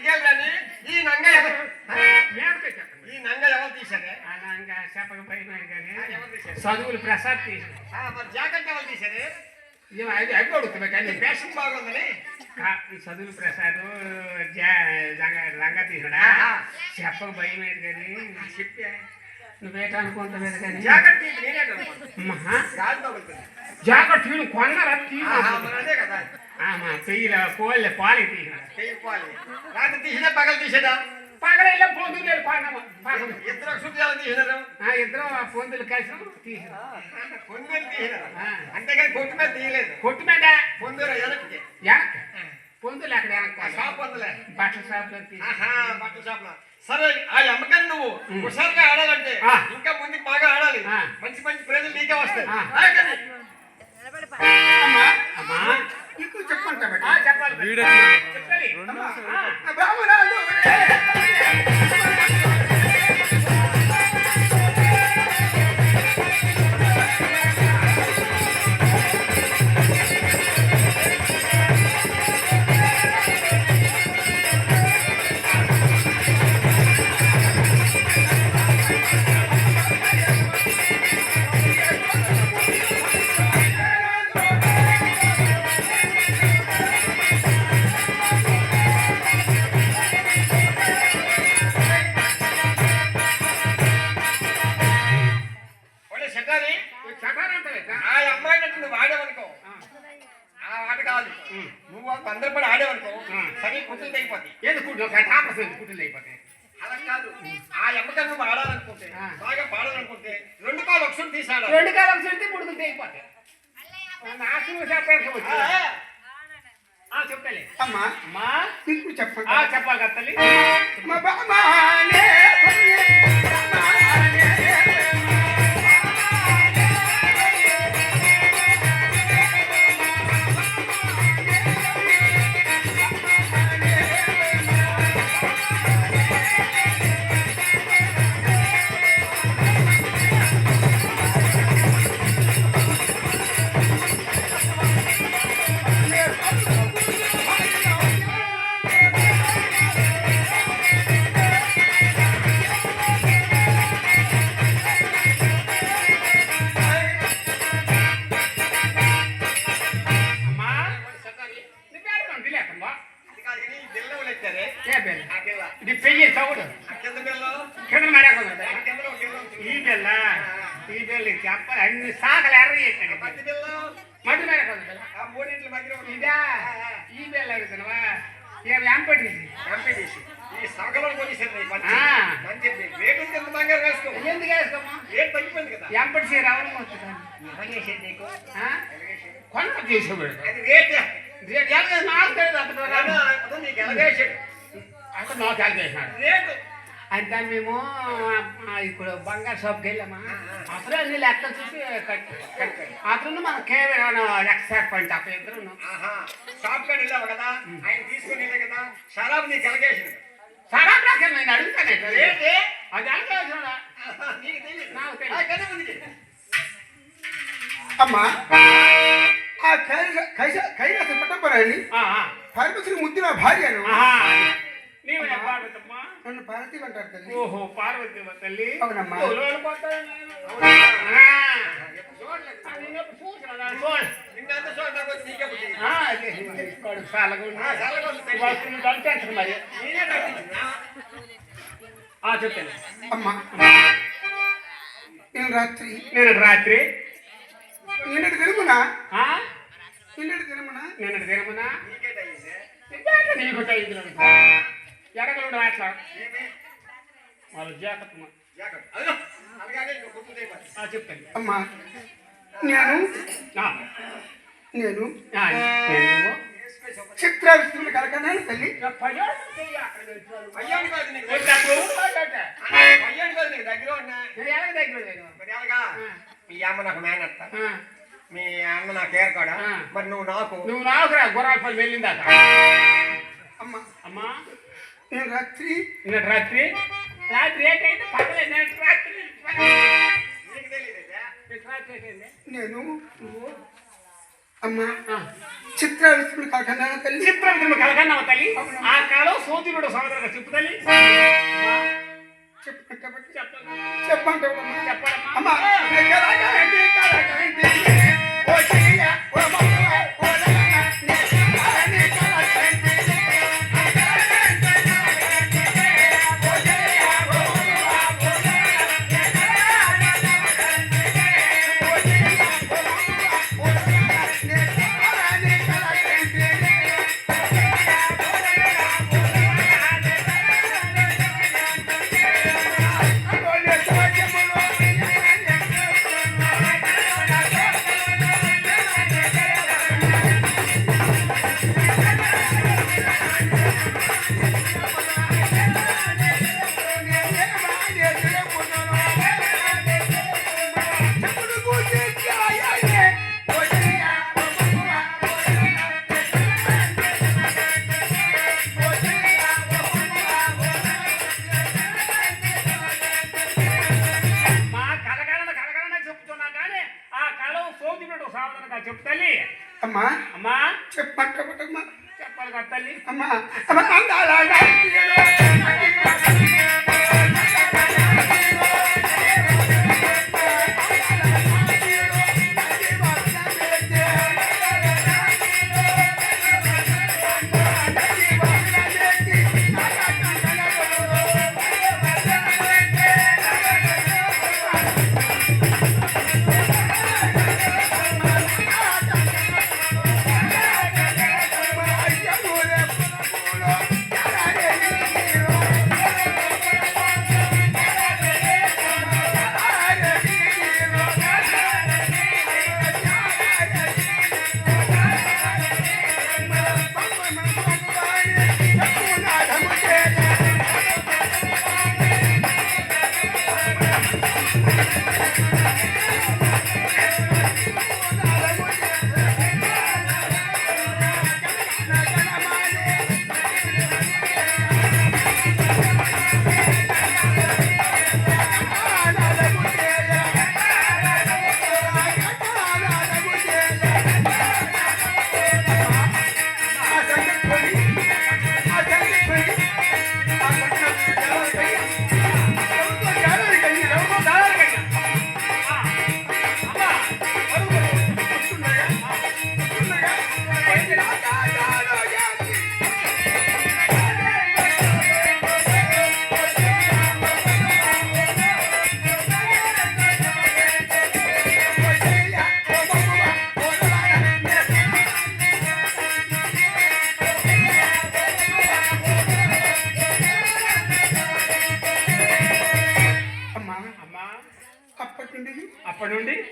నీకేం కానీ ఈ నంగ ఈ నంగ ఎవరు తీశారే చెప్పక భయం కానీ ఎవరు తీశారు చదువులు ప్రసాద్ తీసారు మరి జాకెట్ ఎవరు తీశారు అది అడుగుతున్నా కానీ ఫ్యాషన్ బాగుందని చదువులు ప్రసాద్ లంగా తీసాడా చెప్పక భయం ఏంటి కానీ చెప్పా నువ్వేటనుకుంటున్నావు కానీ జాకెట్ తీసి నేనే జాకెట్ తీడు కొన్నారా అదే కదా పెయ్యిల కోళ్ళ పాలు తీసినాడు తీయాలి రాత్రి తీసినా పగలు తీసేదా పగలెళ్ళ పొందులు ఇద్దరు శుద్ధాలు తీసినారు ఇద్దరు పొందులు కలిసి తీసినా పొందులు తీసినారు అంతేగాని కొట్టు మీద తీయలేదు కొట్టు మీద పొందులు వెనక్కి వెనక్కి పొందులు అక్కడ వెనక్కి షాప్ పొందులే బట్టల షాప్ లో బట్టల షాప్ లో సరే ఆ అమ్మకాన్ని నువ్వు హుషారుగా ఆడాలంటే ఇంకా ముందుకు బాగా ఆడాలి మంచి మంచి ప్రజలు నీకే వస్తాయి చెప్పాలి నువ్వు అందరు కూడా ఆడేవనుకో సరే కుట్లు తెగిపోతాయి ఏది కుట్లు అయిపోతాయి అలా కాదు ఆ అమ్మకాన్ని నువ్వు ఆడాలనుకుంటే బాగా పాడాలనుకుంటే రెండు కాలు ఒకసారి తీసాడు రెండు కాలు ఒకసారి ముడుకులు తెగిపోతాయి చెప్పలే అమ్మా అమ్మా ఇప్పుడు చెప్పండి చెప్పాలి కదా తల్లి ఇది పెయ్యి చౌడు కింద మరేకుండా ఈ బెల్ల చెప్పాలి అన్ని సాకలు ఎర్ర మధ్య మేరకుండా ఇదా ఈ బెల్ల అడుగుతున్నావా ఏం ఎంపటీసి ఈ సగలో ఎందుకు వేసుకోమా రేట్ తగ్గిపోయింది కదా ఎంపటీసి రావడం కొంత చేసేవాడు రేట్ నాకు తెలియదు నీకు ఎలాగేసాడు అంటే నాకు ఎలాగేసినాడు రేటు అంటే మేము ఇప్పుడు బంగారు షాప్కి వెళ్ళామా అప్పుడు అన్ని లెక్కలు చూసి అతను మన కేవలం ఎక్స్ట్రాక్ట్ పాయింట్ అప్పుడు ఇద్దరు షాప్ కాడ వెళ్ళావు కదా ఆయన తీసుకుని వెళ్ళే కదా షరాబ్ నీకు ఎలాగేసాడు షరాబ్ రాక నేను అడుగుతాను అది ఎలాగేసాడా అమ్మా కైలాస పట్టపరాని పార్వతి ముద్దున భార్యను నన్ను పార్వతి అంటారు తల్లి. ఓహో పార్వతి తల్లి అవునమ్మా చెప్పండి అమ్మా నేను రాత్రి నిన్నటి తిరుమనా నీకు ఎడగలు అట్లా వాళ్ళు జాగ్రత్త చెప్పండి అమ్మా నేను చిత్ర విష్ణువులు కలకన్నాను తల్లి మీ అమ్మ నాకు మేనత్త మీ అన్న నాకు ఏర్కాడ మరి నువ్వు నాకు రా గుర్రాలపల్లి వెళ్ళిందాక అమ్మా నేను రాత్రి ఏంటంటే పక్కన రాత్రి నేను అమ్మా ఆ. చిత్ర విషయంలో కాకుండా తల్లి చిత్రం కలకన్నావు తల్లి ఆ కాలం సోదరుడు సోదరుగా చెప్పు తల్లి చెప్పంటే చెప్పడమ్మా అమ్మా మా కలకలన చెప్తున్నా కానీ ఆ కాలం సోదరుడు సోదరుగా చెప్పు తల్లి అమ్మా అమ్మా చెప్పంటమ్మా చెప్పాలి కదా తల్లి అమ్మా అమ్మ అందాల అమ్మా అప్పటి నుండి అప్పటి నుండి